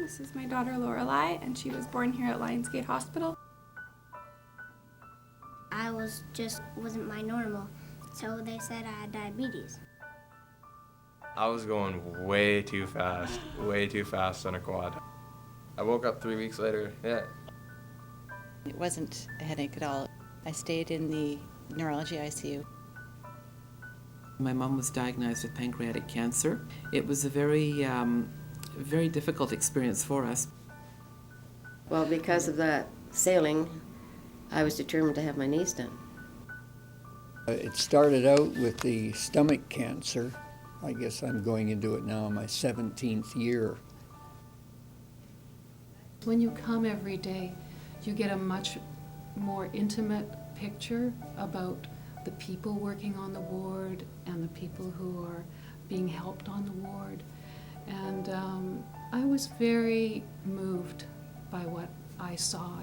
This is my daughter Lorelei, and she was born here at Lionsgate Hospital. I wasn't my normal, so they said I had diabetes. I was going way too fast on a quad. I woke up 3 weeks later, yeah. It wasn't a headache at all. I stayed in the neurology ICU. My mom was diagnosed with pancreatic cancer. It was a very difficult experience for us. Well, because of that sailing, I was determined to have my knees done. It started out with the stomach cancer. I guess I'm going into it now in my 17th year. When you come every day, you get a much more intimate picture about the people working on the ward and the people who are being helped on the ward. And I was very moved by what I saw.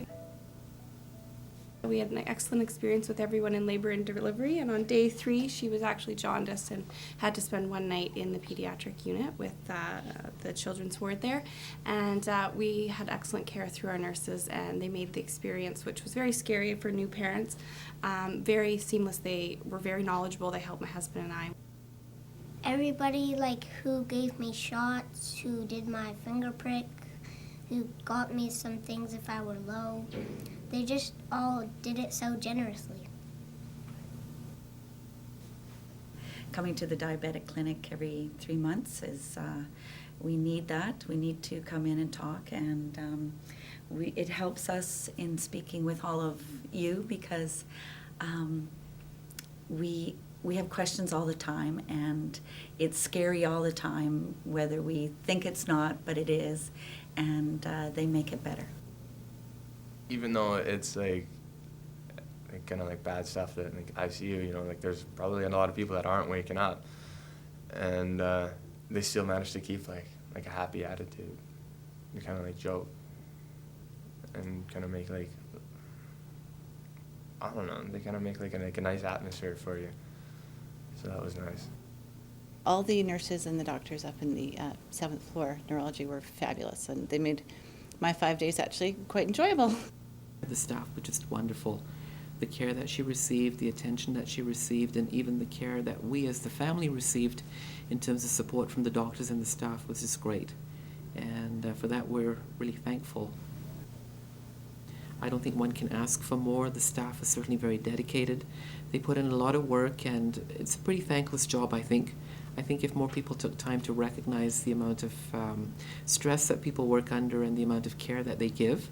We had an excellent experience with everyone in labor and delivery, and on day 3 she was actually jaundiced and had to spend one night in the pediatric unit with the children's ward there. And we had excellent care through our nurses, and they made the experience, which was very scary for new parents, very seamless. They were very knowledgeable. They helped my husband and I. Everybody who gave me shots, who did my finger prick, who got me some things if I were low, they just all did it so generously. Coming to the diabetic clinic every 3 months is, we need that. We need to come in and talk, and it helps us in speaking with all of you because we have questions all the time, and it's scary all the time, whether we think it's not, but it is, and they make it better. Even though it's kind of bad stuff that ICU, there's probably a lot of people that aren't waking up, and they still manage to keep a happy attitude. They kind of joke and kind of make I don't know. They kind of make a nice atmosphere for you. So that was nice. All the nurses and the doctors up in the 7th floor neurology were fabulous, and they made my 5 days actually quite enjoyable. The staff were just wonderful. The care that she received, the attention that she received, and even the care that we as the family received in terms of support from the doctors and the staff was just great. And for that we're really thankful. I don't think one can ask for more. The staff is certainly very dedicated. They put in a lot of work, and it's a pretty thankless job, I think. I think if more people took time to recognize the amount of stress that people work under and the amount of care that they give,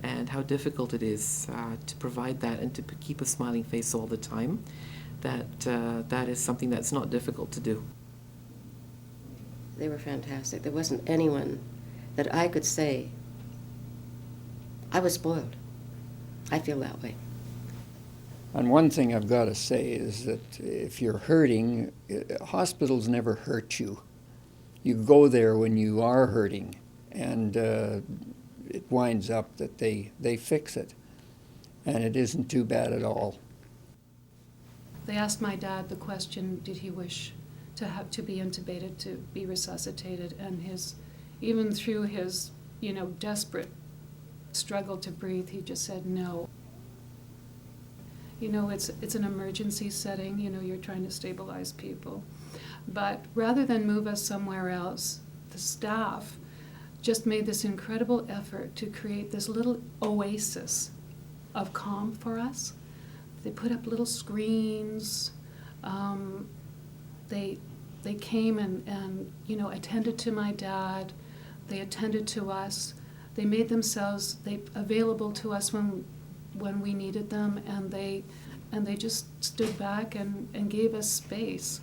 and how difficult it is to provide that and to keep a smiling face all the time, that is something that's not difficult to do. They were fantastic. There wasn't anyone that I could say, I was spoiled. I feel that way. And one thing I've got to say is that if you're hurting, hospitals never hurt you. You go there when you are hurting, and it winds up that they fix it. And it isn't too bad at all. They asked my dad the question, did he wish to be intubated, to be resuscitated, and even through his desperate struggle to breathe, he just said no. It's an emergency setting, you're trying to stabilize people. But rather than move us somewhere else, the staff just made this incredible effort to create this little oasis of calm for us. They put up little screens. They came and attended to my dad. They attended to us. They made themselves available to us when we needed them, and they just stood back and gave us space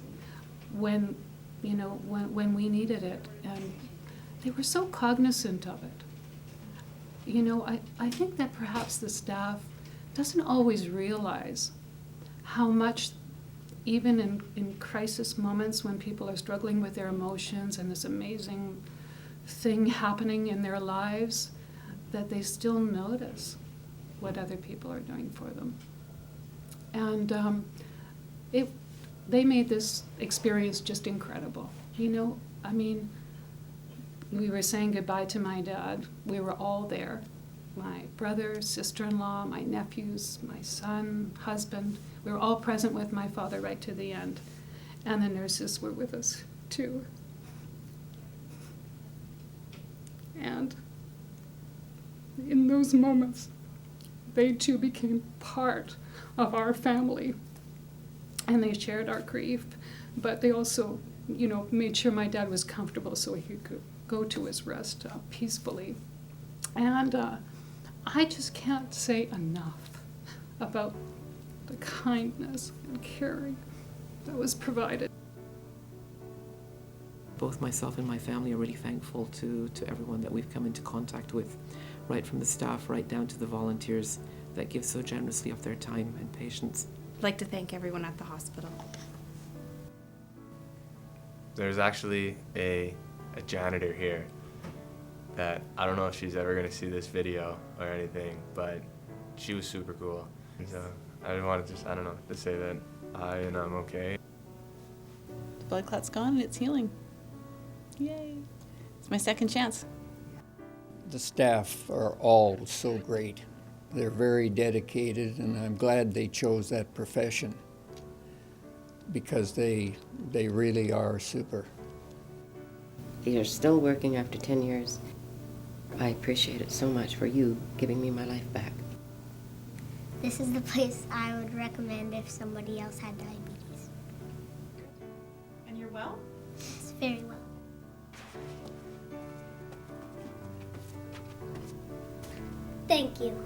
when we needed it, and they were so cognizant of it. I think that perhaps the staff doesn't always realize how much, even in crisis moments when people are struggling with their emotions and this amazing thing happening in their lives, that they still notice what other people are doing for them. And they made this experience just incredible. we were saying goodbye to my dad. We were all there. My brother, sister-in-law, my nephews, my son, husband. We were all present with my father right to the end. And the nurses were with us too. And in those moments, they too became part of our family. And they shared our grief, but they also, made sure my dad was comfortable so he could go to his rest peacefully. And I just can't say enough about the kindness and caring that was provided. Both myself and my family are really thankful to everyone that we've come into contact with, right from the staff right down to the volunteers that give so generously of their time and patience. I'd like to thank everyone at the hospital. There's actually a janitor here that I don't know if she's ever going to see this video or anything, but she was super cool. And so I wanted to say that I'm okay. The blood clot's gone and it's healing. Yay. It's my second chance. The staff are all so great. They're very dedicated, and I'm glad they chose that profession because they really are super. You're still working after 10 years. I appreciate it so much for you giving me my life back. This is the place I would recommend if somebody else had diabetes. And you're well? It's very well. Thank you.